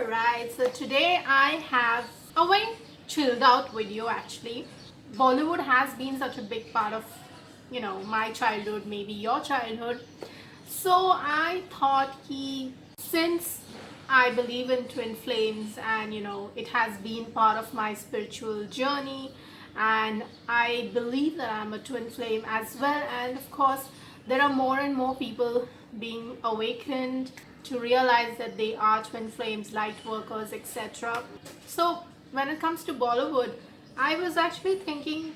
Alright, so today I have a very chilled out video actually. Bollywood has been such a big part of, my childhood, maybe your childhood. So I thought since I believe in twin flames and it has been part of my spiritual journey, and I believe that I'm a twin flame as well, and of course there are more and more people being awakened to realize that they are twin flames, light workers, etc. So when it comes to Bollywood, I was actually thinking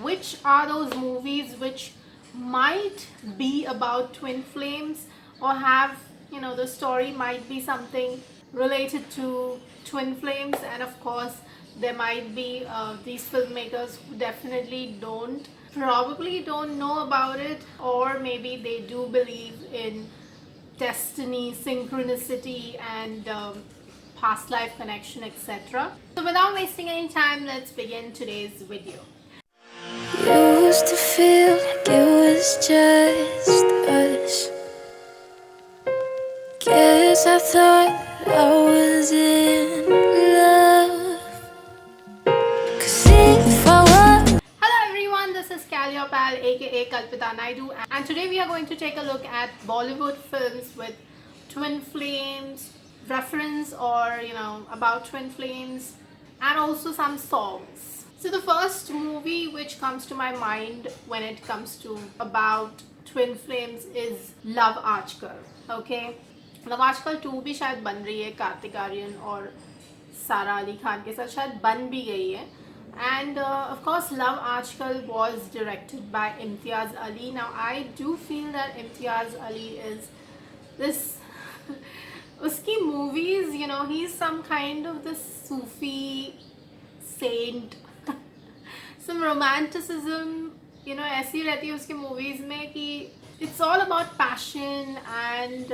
which are those movies which might be about twin flames, or have the story might be something related to twin flames. And of course there might be these filmmakers who definitely probably don't know about it, or maybe they do believe in destiny, synchronicity, and past life connection, etc. So without wasting any time, let's begin today's video. Used to feel like it was just us. Guess I thought I was in love. 'Cause if I was... Hello everyone, this is Kalya Pal aka Kalpita Naidu, and today we are going to take a look at Bollywood films with twin flames, reference, or about twin flames, and also some songs. So the first movie which comes to my mind when it comes to about twin flames is Love Aajkal. Okay, Love Aajkal 2 भी शायद बन रही है कार्तिक आर्यन और सारा अली खान के साथ, शायद बन भी गई है. And of course Love Aajkal was directed by Imtiaz Ali. Now I do feel that Imtiaz Ali is this uski movies, he's some kind of this Sufi saint, some romanticism, ऐसी रहती है उसकी movies में कि it's all about passion and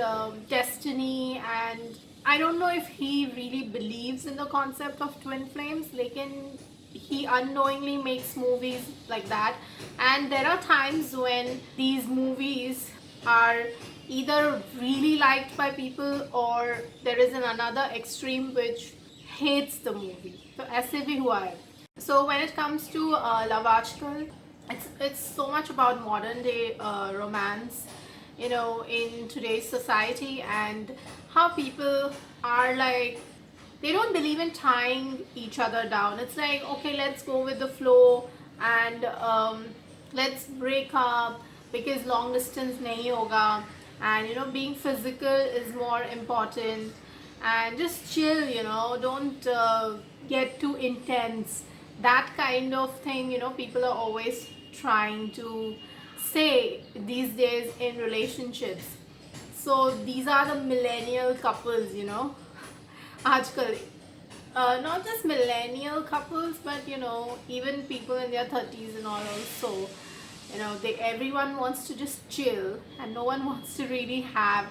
destiny. And I don't know if he really believes in the concept of twin flames, lekin he unknowingly makes movies like that. And there are times when these movies are either really liked by people, or there is another extreme which hates the movie. So ऐसे भी हुआ है. So when it comes to Love Aajkal, it's so much about modern day romance, in today's society, and how people are like, they don't believe in tying each other down. It's like, okay, let's go with the flow, and let's break up because long distance nahi hoga, and being physical is more important, and just chill, don't get too intense, that kind of thing. People are always trying to say these days in relationships. So these are the millennial couples, aajkal. Not just millennial couples, but even people in their 30s and all also, everyone wants to just chill, and no one wants to really have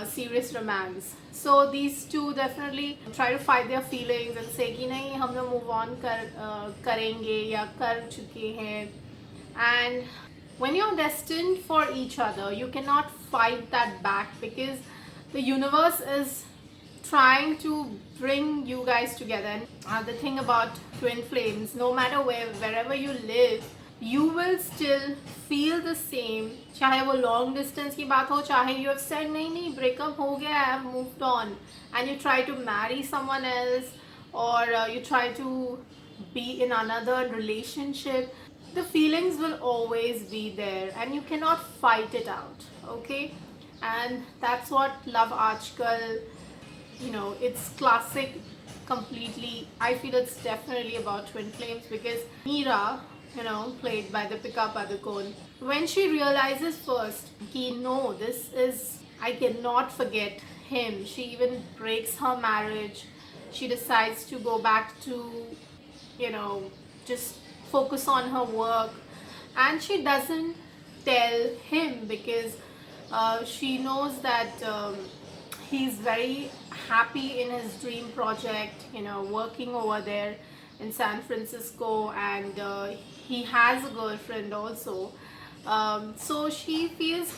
serious romance. So these two definitely try to fight their feelings and say कि नहीं हम लोग move on करेंगे या कर चुके हैं. And when you're destined for each other, you cannot fight that back, because the universe is trying to bring you guys together. And the thing about twin flames, no matter wherever you live, you will still feel the same, चाहे वो long distance की बात हो, चाहे you have said नहीं breakup हो गया, I have moved on, and you try to marry someone else, or you try to be in another relationship, the feelings will always be there and you cannot fight it out. Okay, and that's what Love Aajkal, it's classic completely. I feel it's definitely about twin flames, because Meera, played by Deepika Padukone, when she realizes first कि no, I cannot forget him, she even breaks her marriage. She decides to go back to, just focus on her work, and she doesn't tell him, because she knows that he's very happy in his dream project, working over there in San Francisco, and he has a girlfriend also. So she feels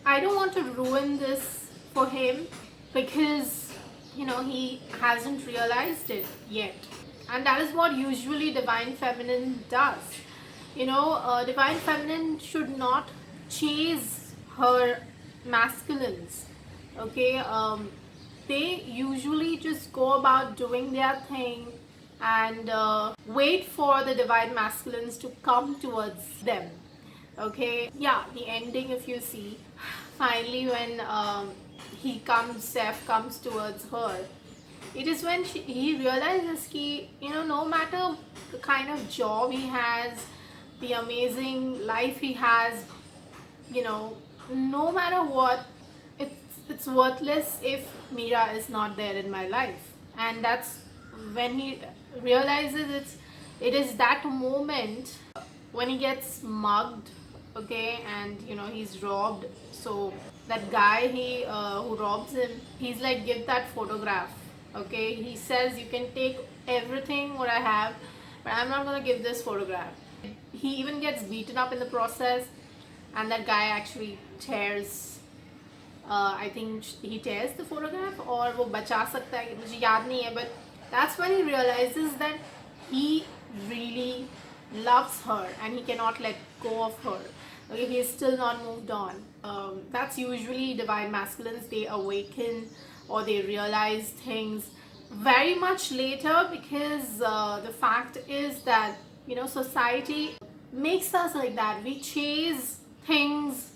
I don't want to ruin this for him, because he hasn't realized it yet. And that is what usually Divine Feminine does. Divine Feminine should not chase her masculines. Okay, they usually just go about doing their thing and wait for the divine masculines to come towards them. Okay, yeah, the ending, if you see, finally when Seth comes towards her, it is when he realizes that, no matter the kind of job he has, the amazing life he has, no matter what, it's worthless if Mira is not there in my life. And that's when he realizes it is that moment when he gets mugged, okay, and he's robbed. So that guy who robs him, he's like, give that photograph, okay. He says, you can take everything what I have, but I'm not gonna give this photograph. He even gets beaten up in the process, and that guy actually tears, I think he tears the photograph, or वो बचा सकता है, मुझे याद नहीं है, but that's when he realizes that he really loves her and he cannot let go of her. Okay, he is still not moved on. That's usually divine masculines. They awaken or they realize things very much later, because the fact is that society makes us like that. We chase things,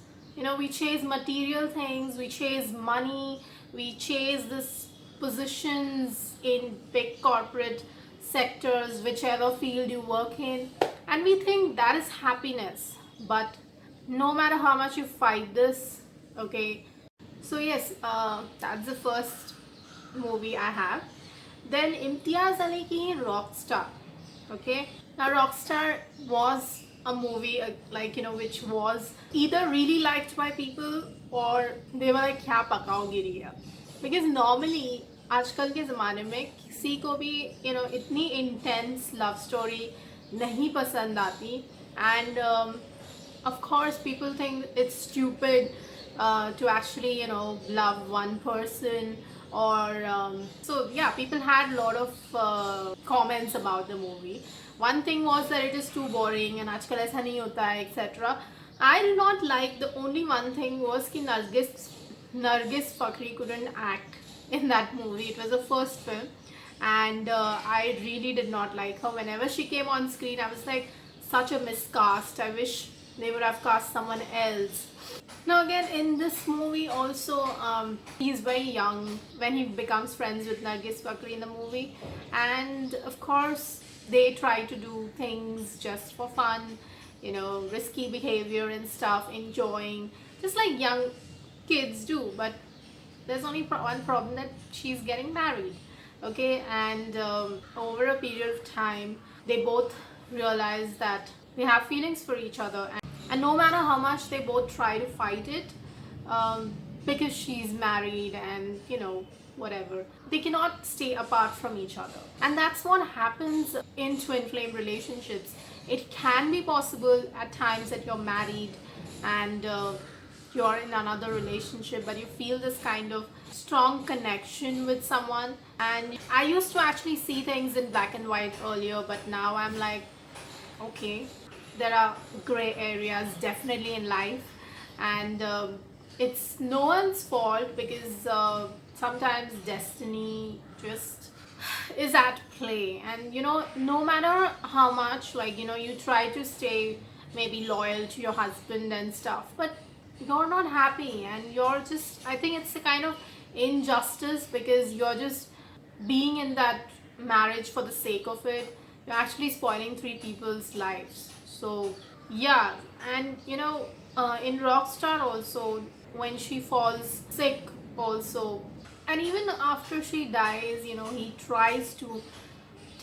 we chase material things, we chase money, we chase this positions in big corporate sectors, whichever field you work in, and we think that is happiness. But no matter how much you fight this, okay. So yes, that's the first movie I have. Then Imtiaz Ali ki Rockstar. Okay, now Rockstar was a movie which was either really liked by people or they were like, क्या पकाओगी रिया, because normally आजकल के ज़माने में किसी को भी इतनी intense love story नहीं पसंद आती, and of course people think it's stupid to actually love one person, or so yeah, people had a lot of comments about the movie. One thing was that it is too boring and आजकल ऐसा नहीं होता है, etc. I did not like, the only one thing was कि Nargis Fakhri couldn't act in that movie. It was the first film, and I really did not like her. Whenever she came on screen, I was like, such a miscast. I wish they would have cast someone else. Now again, in this movie also, he's very young when he becomes friends with Nargis Fakhri in the movie, and of course they try to do things just for fun, risky behavior and stuff, enjoying, just like young kids do. But there's only one problem, that she's getting married, okay, and over a period of time they both realize that they have feelings for each other, and no matter how much they both try to fight it, because she's married and whatever, they cannot stay apart from each other. And that's what happens in twin flame relationships. It can be possible at times that you're married and you're in another relationship, but you feel this kind of strong connection with someone. And I used to actually see things in black and white earlier, but now I'm like, okay, there are gray areas definitely in life, and it's no one's fault, because sometimes destiny just is at play. And no matter how much you try to stay maybe loyal to your husband and stuff, but you're not happy, and you're just, I think it's a kind of injustice, because you're just being in that marriage for the sake of it. You're actually spoiling 3 people's lives. So yeah, and in Rockstar also, when she falls sick also, and even after she dies, he tries to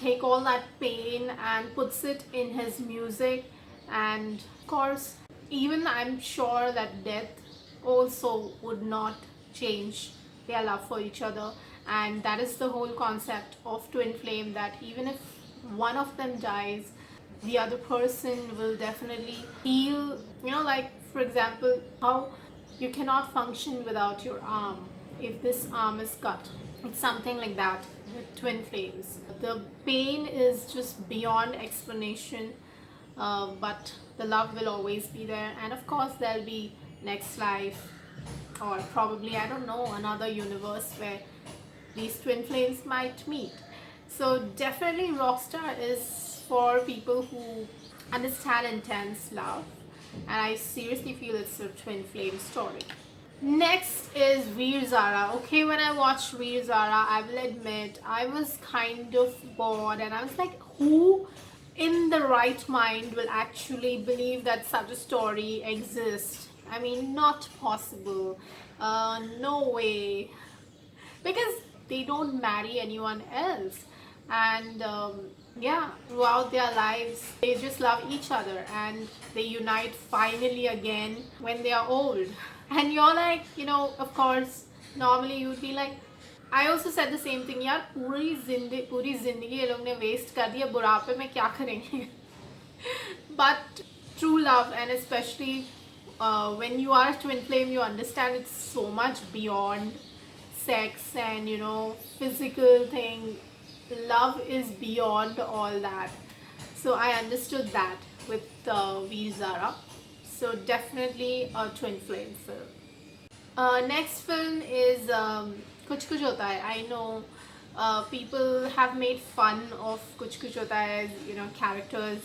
take all that pain and puts it in his music. And of course, even I'm sure that death also would not change their love for each other. And that is the whole concept of twin flame, that even if one of them dies, the other person will definitely heal. Like for example, how you cannot function without your arm. If this arm is cut, It's something like that with twin flames. The pain is just beyond explanation, but the love will always be there, and of course, there'll be next life, or probably, I don't know, another universe where these twin flames might meet. So, definitely, Rockstar is for people who understand intense love, and I seriously feel it's a twin flame story. Next is Veer Zara. Okay, when I watched Veer Zara, I will admit I was kind of bored, and I was like, who in the right mind will actually believe that such a story exists? I mean, not possible. No way. Because they don't marry anyone else. And yeah, throughout their lives, they just love each other and they unite finally again when they are old. And you're like, of course, normally you'd be like, I also said the same thing, यार पूरी जिंदगी ये लोग ने waste कर दी है, बुढ़ापे में क्या करेंगे? But true love, and especially when you are a twin flame, you understand it's so much beyond sex and physical thing. Love is beyond all that. So I understood that with Veer Zara. So definitely a twin flame film. Next film is Kuch Kuch Hota Hai. I know people have made fun of Kuch Kuch Hota Hai as characters.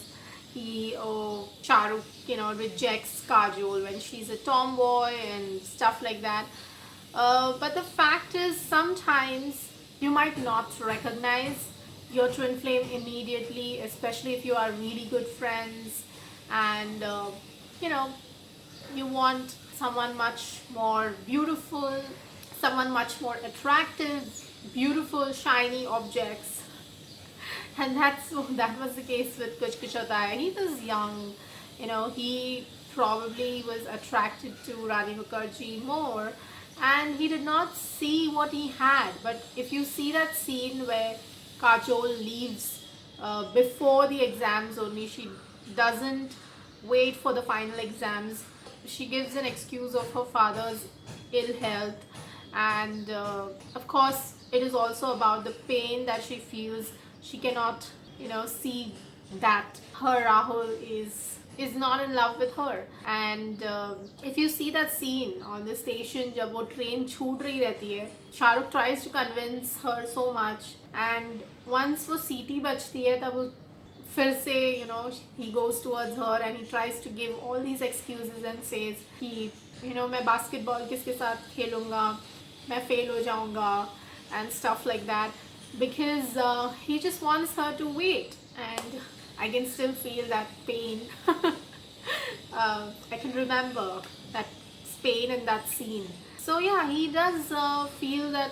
Shahrukh rejects Kajol when she's a tomboy and stuff like that. But the fact is, sometimes you might not recognize your twin flame immediately, especially if you are really good friends and you know you want someone much more beautiful, someone much more attractive, beautiful, shiny objects. And that was the case with Kuch Kuch Hota Hai. He was young, he probably was attracted to Rani Mukherjee more, and he did not see what he had. But if you see that scene where Kajol leaves before the exams only, she doesn't wait for the final exams. She gives an excuse of her father's ill health, and of course it is also about the pain that she feels. She cannot see that her Rahul is not in love with her. And if you see that scene on the station जब वो train छूट रही रहती है, Shahrukh tries to convince her so much, and once वो सीटी बजती है तब फिर से he goes towards her and he tries to give all these excuses and says कि मैं basketball किसके साथ खेलूँगा, मैं fail हो जाऊँगा and stuff like that, because he just wants her to wait. And I can still feel that pain. I can remember that pain in that scene. So yeah, he does feel that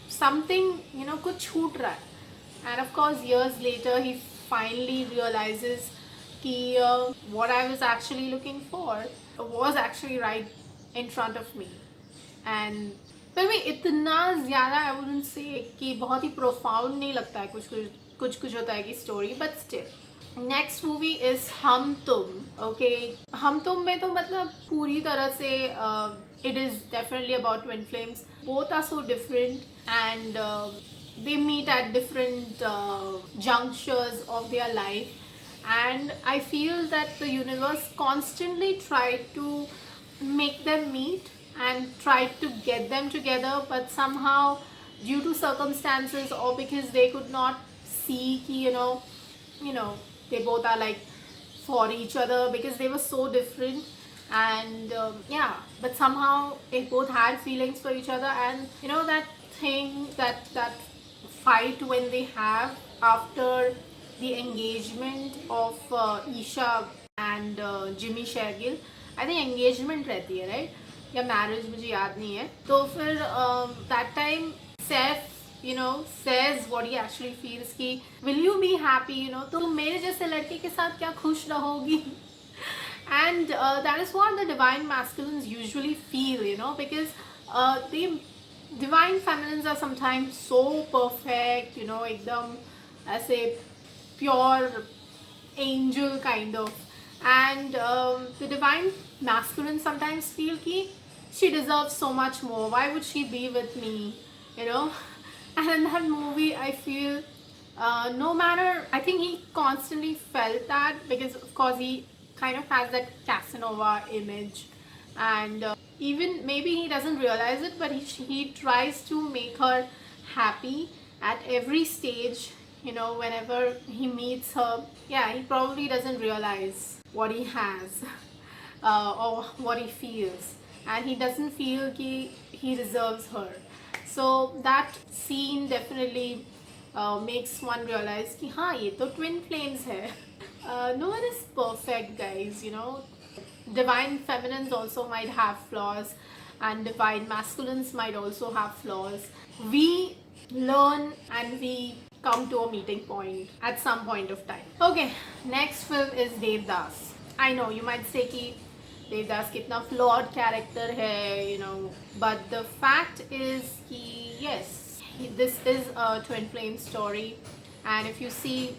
something कुछ छूट रहा है. And of course years later he finally realizes कि what I was actually looking for was actually right in front of me. And फिर भी इतना ज़्यादा I wouldn't say कि बहुत ही profound नहीं लगता है कुछ कुछ होता है की story, but still. Next movie is हम तुम. Okay, हम तुम में तो मतलब पूरी तरह से it is definitely about twin flames. Both are so different, and they meet at different junctures of their life, and I feel that the universe constantly tried to make them meet and tried to get them together, but somehow due to circumstances or because they could not see they both are like for each other because they were so different. And yeah, but somehow they both had feelings for each other, and that thing, that fight when they have after the engagement of Isha and Jimmy Shergill. I think engagement रहती है, right? या marriage, मुझे याद नहीं है. तो फिर that time Seth says what he actually feels कि will you be happy, तो मेरे जैसे लड़के के साथ क्या खुश रहोगी. And that is what the divine masculines usually feel, because the divine feminines are sometimes so perfect, एकदम ऐसे pure angel kind of, and the divine masculine sometimes feel कि she deserves so much more, why would she be with me, And in that movie, I feel no matter, I think he constantly felt that because, of course, he kind of has that Casanova image, and even maybe he doesn't realize it, but he tries to make her happy at every stage. Whenever he meets her, yeah, he probably doesn't realize what he has or what he feels, and he doesn't feel he deserves her. So that scene definitely makes one realize कि हाँ ये तो twin flames है. No one is perfect, guys. Divine feminines also might have flaws, and divine masculines might also have flaws. We learn and we come to a meeting point at some point of time. Okay, next film is Devdas. I know you might say कि Devdas कितना flawed character है, but the fact is कि yes, this is a twin flame story, and if you see,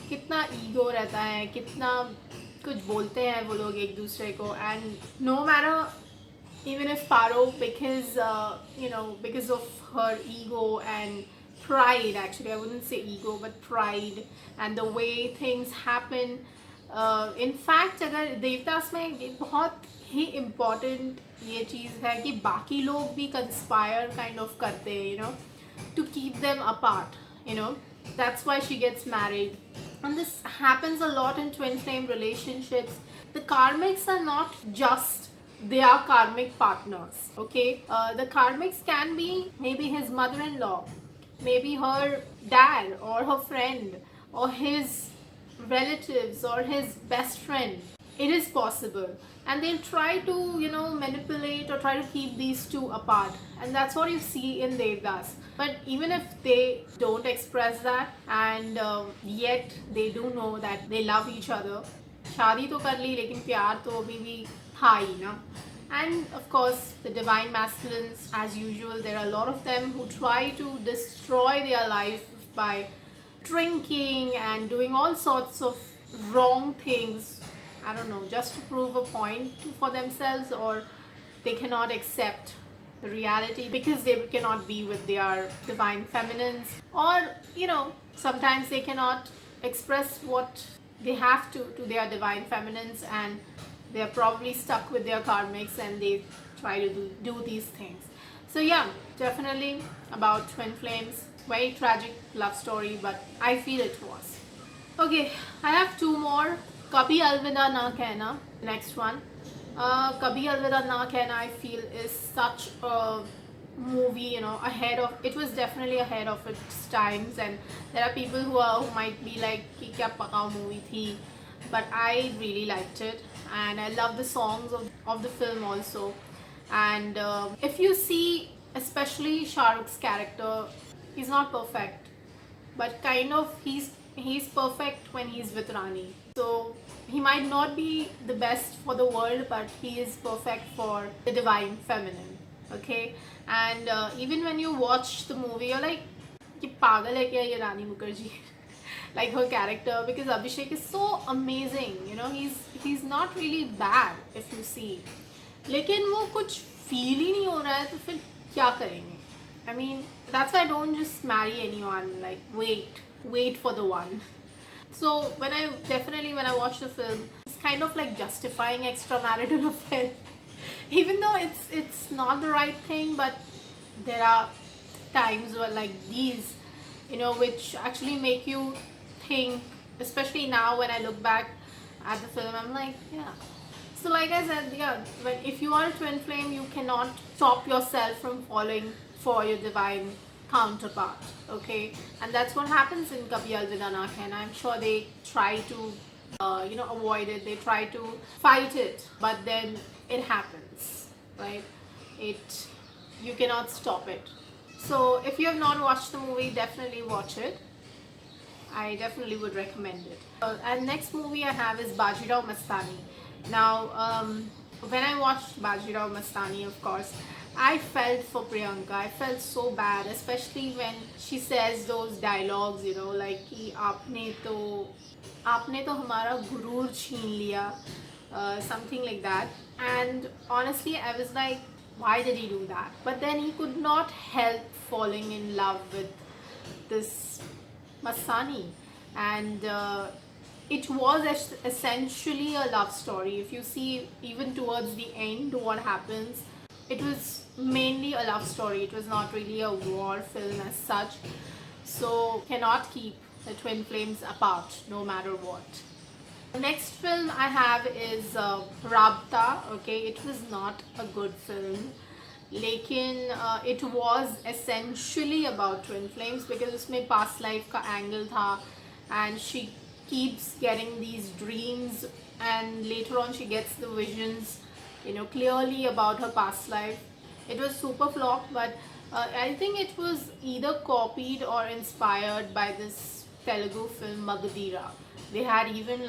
कितना ego रहता है, कितना कुछ बोलते हैं वो लोग एक दूसरे को, and no matter, even if Paro, because of her ego and pride, actually I wouldn't say ego but pride, and the way things happen, in fact अगर देवदास में ये बहुत ही important ये चीज़ है कि बाकी लोग भी conspire kind of करते हैं, to keep them apart. That's why she gets married, and this happens a lot in twin flame relationships. The karmics are not just their karmic partners, okay? The karmics can be maybe his mother-in-law, maybe her dad or her friend or his relatives or his best friend. It is possible, and they'll try to manipulate or try to keep these two apart, and that's what you see in Devdas. But even if they don't express that, and yet they do know that they love each other, शादी तो कर ली लेकिन प्यार तो अभी भी था ही ना. And of course the divine masculines, as usual, there are a lot of them who try to destroy their life by drinking and doing all sorts of wrong things, I don't know, just to prove a point for themselves, or they cannot accept the reality because they cannot be with their divine feminines, or sometimes they cannot express what they have to their divine feminines, and they're probably stuck with their karmics and they try to do these things. So yeah, definitely about twin flames, very tragic love story, but I feel it was. Okay, I have two more. Kabhi Alvida Na Kehna, next one. Kabhi Alvida Na Kehna, I feel, is such a movie, it was definitely ahead of its times, and there are people who might be like कि क्या पकाओ movie थी, but I really liked it, and I love the songs of the film also. And if you see, especially Shah Rukh's character, he's not perfect, but kind of he's perfect when he's with Rani. So he might not be the best for the world, but he is perfect for the divine feminine. Okay, and even when you watch the movie, you're like, कि पागल है क्या ये रानी Mukherjee? Like her character, because Abhishek is so amazing, he's not really bad if you see, लेकिन वो कुछ feel ही नहीं हो रहा है, तो फिर क्या करेंगे? I mean, that's why I don't just marry anyone, like wait for the one. So when I watch the film, it's kind of like justifying extramarital affair, even though it's not the right thing, but there are times where like these, which actually make you think, especially now when I look back at the film, I'm like, yeah. So like I said, yeah, if you are a twin flame, you cannot stop yourself from falling for your divine counterpart, okay? And that's what happens in Kabhi Alvida Na Kehna. I'm sure they try to avoid it, they try to fight it, but then it happens, right? You cannot stop it. So if you have not watched the movie, definitely watch it. I definitely would recommend it. And next movie I have is Bajirao Mastani. Now, when I watched Bajirao Mastani, of course, I felt for Priyanka. I felt so bad, especially when she says those dialogues, like कि आपने तो हमारा गुरूर छीन लिया, something like that. And honestly, I was like, why did he do that? But then he could not help falling in love with this Masani, and it was essentially a love story. If you see, even towards the end, what happens, it was mainly a love story. It was not really a war film as such, so cannot keep the twin flames apart no matter what. The next film I have is Rabta. Okay, it was not a good film, लेकिन it was essentially about twin flames because उसमें past life का angle था, and she keeps getting these dreams, and later on she gets the visions, clearly about her past life. It was super flop, but I think it was either copied or inspired by this Telugu film Magadira. They had even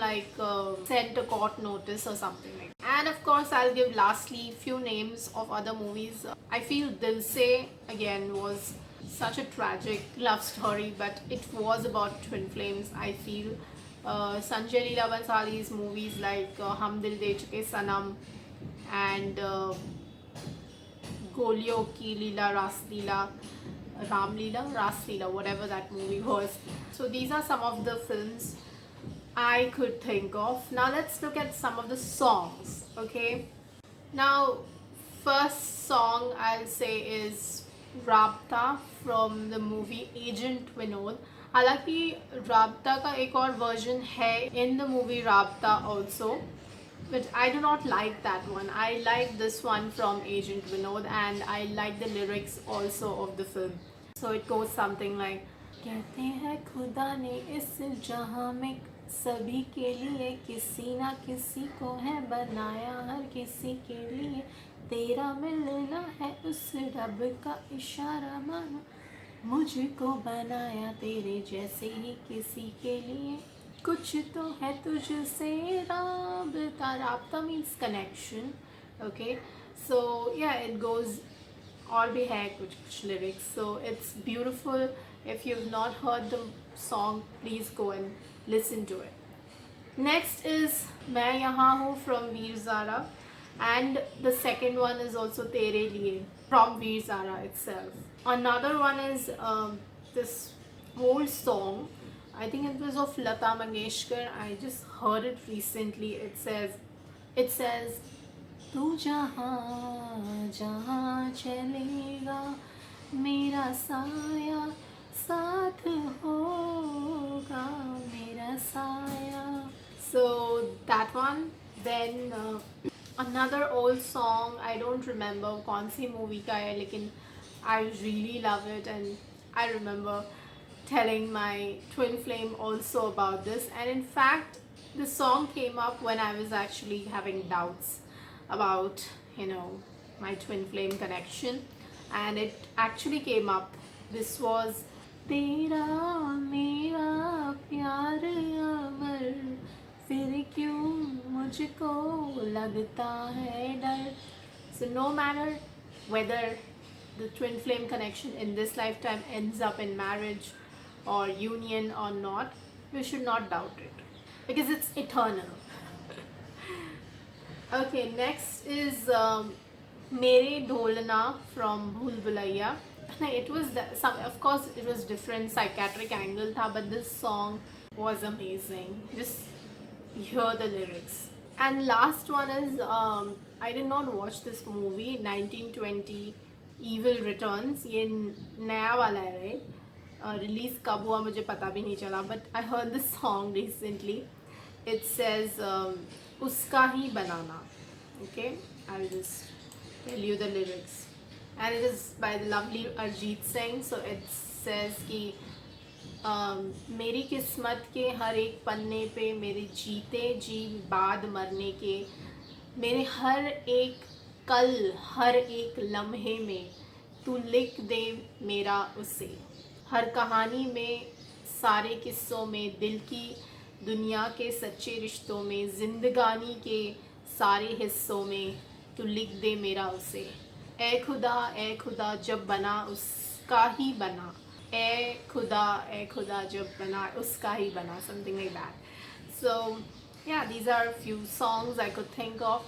sent a court notice or something like that. And of course, I'll give lastly few names of other movies. I feel Dil Se again was such a tragic love story, but it was about twin flames. I feel Sanjay Leela Bhansali's movies like Hum Dil De Chuke Sanam and Golio Ki Leela Ras Leela, Ram Leela, Ras Leela, whatever that movie was. So these are some of the films I could think of. Now let's look at some of the songs. Okay, now first song I'll say is Rabta from the movie Agent Vinod. हालांकि राब्ता का एक और version है in the movie Rabta also, but I do not like that one. I like this one from Agent Vinod, and I like the lyrics also of the film. So it goes something like, कहते हैं खुदा ने इस जहां में सभी के लिए किसी ना किसी को है बनाया, हर किसी के लिए तेरा मिलना है उस रब का इशारा मानो, मुझको बनाया तेरे जैसे ही किसी के लिए, कुछ तो है तुझसे राबता. राबता means connection. Okay, so yeah, it goes और भी है कुछ lyrics, so it's beautiful. If you've not heard the song, please go and listen to it. Next is मैं यहाँ हूँ from Veer Zara, and the second one is also तेरे लिए from Veer Zara itself. Another one is this whole song. I think it was of Lata Mangeshkar. I just heard it recently. It says तू जहाँ जहाँ चलेगा मेरा साया साथ होगा मेरा साया. So that one. Then another old song, I don't remember कौन सी movie का है, लेकिन I really love it, and I remember telling my twin flame also about this. And in fact, the song came up when I was actually having doubts about my twin flame connection, and it actually came up. This was तेरा मेरा प्यार अमर फिर क्यों मुझको लगता है डर. So no matter whether the twin flame connection in this lifetime ends up in marriage or union or not, you should not doubt it because it's eternal. Okay, next is Mere Dholna from Bhool Bhulaiya. It was of course it was different psychiatric angle tha, but this song was amazing. Just hear the lyrics. And last one is I did not watch this movie 1920 Evil Returns. ये नया वाला है, right? Release कब हुआ मुझे पता भी नहीं चला, but I heard this song recently. It says उसका ही बनाना. Okay, I'll just tell you the lyrics, and it is by the lovely Arjit Singh. So it says कि मेरी किस्मत के हर एक पन्ने पे मेरे जीते जी बाद मरने के, मेरे हर एक कल हर एक लम्हे में तू लिख दे मेरा उसे, हर कहानी में सारे किस्सों में दिल की दुनिया के सच्चे रिश्तों में, जिंदगानी के सारे हिस्सों में तू लिख दे मेरा उसे, ए खुदा जब बना उसका ही बना, ए खुदा जब बना उसका ही बना, something like that. So yeah, these are a few songs I could think of.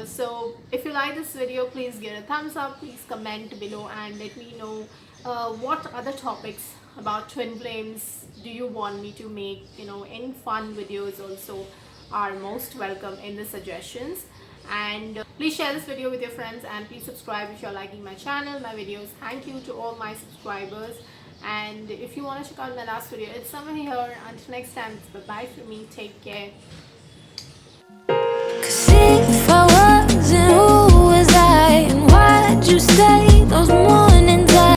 So if you like this video, please give it a thumbs up, please comment below and let me know what other topics about twin flames do you want me to make? Any fun videos also are most welcome in the suggestions. And please share this video with your friends, and please subscribe if you're liking my channel, my videos. Thank you to all my subscribers. And if you want to check out my last video, it's somewhere here. Until next time, it's bye bye from me. Take care.